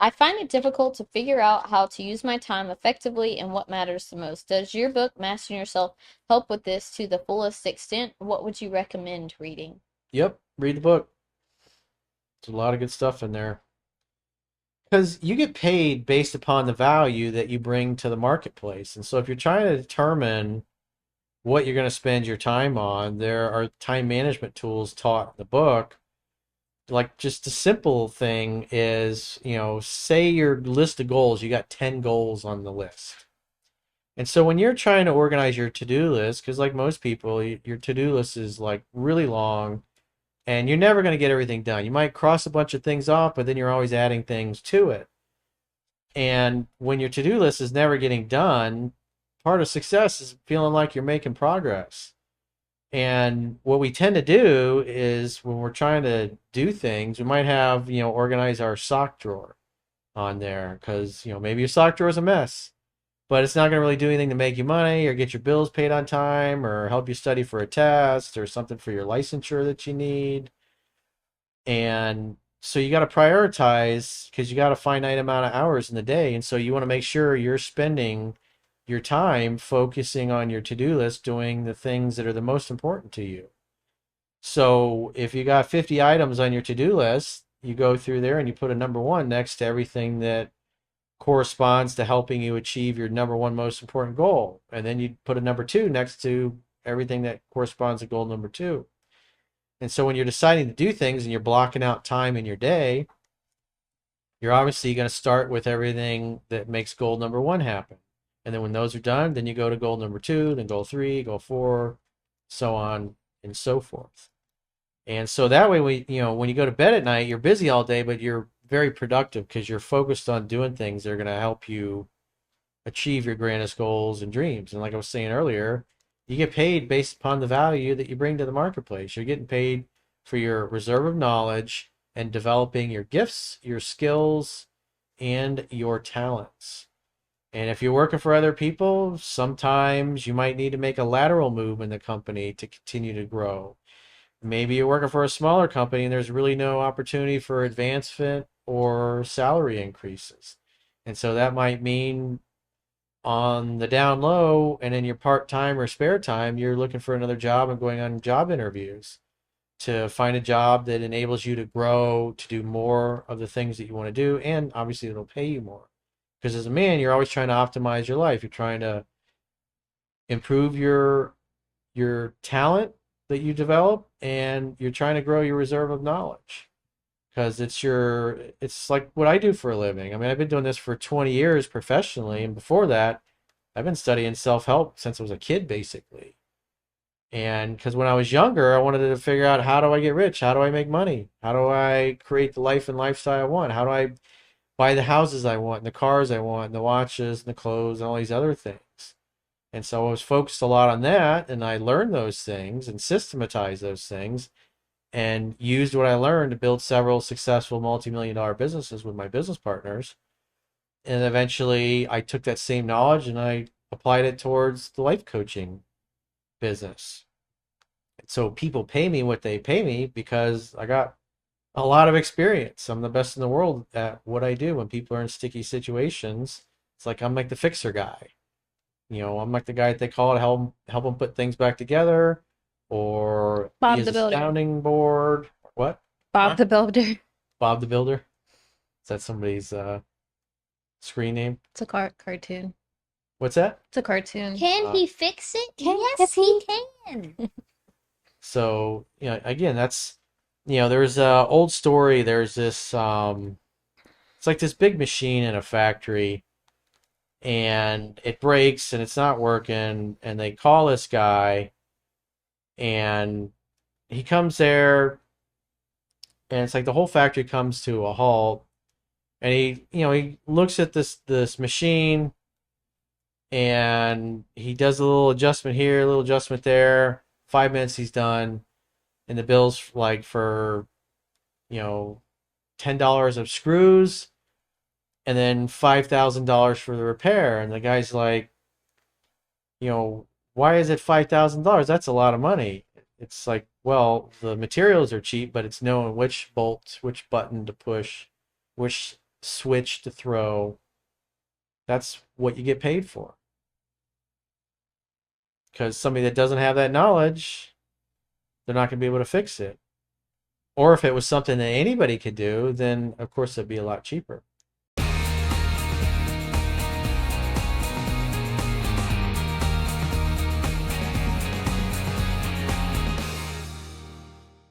I find it difficult to figure out how to use my time effectively and what matters the most. Does your book, Mastering Yourself, help with this to the fullest extent? What would you recommend reading? Yep, read the book. There's a lot of good stuff in there. Because you get paid based upon the value that you bring to the marketplace. And so if you're trying to determine what you're going to spend your time on, there are time management tools taught in the book. Like just a simple thing is, say your list of goals, you got 10 goals on the list. And so when you're trying to organize your to-do list, because like most people, your to-do list is like really long and you're never going to get everything done. You might cross a bunch of things off, but then you're always adding things to it. And when your to-do list is never getting done, part of success is feeling like you're making progress. And what we tend to do is when we're trying to do things, we might have, organize our sock drawer on there because, maybe your sock drawer is a mess, but it's not going to really do anything to make you money or get your bills paid on time or help you study for a test or something for your licensure that you need. And so you got to prioritize because you got a finite amount of hours in the day. And so you want to make sure you're spending your time focusing on your to-do list, doing the things that are the most important to you. So if you got 50 items on your to-do list, you go through there and you put a number one next to everything that corresponds to helping you achieve your number one most important goal. And then you put a number two next to everything that corresponds to goal number two. And so when you're deciding to do things and you're blocking out time in your day, you're obviously going to start with everything that makes goal number one happen. And then when those are done, then you go to goal number two, then goal three, goal four, so on and so forth. And so that way, when you go to bed at night, you're busy all day, but you're very productive because you're focused on doing things that are going to help you achieve your grandest goals and dreams. And like I was saying earlier, you get paid based upon the value that you bring to the marketplace. You're getting paid for your reserve of knowledge and developing your gifts, your skills, and your talents. And if you're working for other people, sometimes you might need to make a lateral move in the company to continue to grow. Maybe you're working for a smaller company and there's really no opportunity for advancement or salary increases. And so that might mean on the down low and in your part-time or spare time, you're looking for another job and going on job interviews to find a job that enables you to grow, to do more of the things that you want to do, and obviously it'll pay you more. Because as a man, you're always trying to optimize your life. You're trying to improve your talent that you develop, and you're trying to grow your reserve of knowledge. Because it's like what I do for a living. I mean, I've been doing this for 20 years professionally, and before that, I've been studying self-help since I was a kid, basically. And because when I was younger, I wanted to figure out how do I get rich? How do I make money? How do I create the life and lifestyle I want? How do I buy the houses I want, and the cars I want, and the watches, and the clothes, and all these other things? And so I was focused a lot on that, and I learned those things and systematized those things and used what I learned to build several successful multi-million-dollar businesses with my business partners. And eventually I took that same knowledge and I applied it towards the life coaching business. So people pay me what they pay me because I got a lot of experience. I'm the best in the world at what I do. When people are in sticky situations, it's like I'm like the fixer guy. I'm like the guy that they call to help them put things back together, or be Bob as the a Builder. sounding board. What? Bob Huh? the Builder. Bob the Builder? Is that somebody's screen name? It's a cartoon. What's that? It's a cartoon. Can Uh, he fix it? Yes, Yes, he he can. so again, that's there's a old story. There's this it's like this big machine in a factory, and it breaks and it's not working, and they call this guy, and he comes there, and it's like the whole factory comes to a halt, and he looks at this machine, and he does a little adjustment here, a little adjustment there. 5 minutes, he's done, and the bill's like for you know $10 of screws, and then $5,000 for the repair. And the guy's like, why is it $5,000? That's a lot of money. It's like, well, the materials are cheap, but it's knowing which bolt, which button to push, which switch to throw, that's what you get paid for. Because somebody that doesn't have that knowledge, they're not going to be able to fix it. Or if it was something that anybody could do, then of course it'd be a lot cheaper.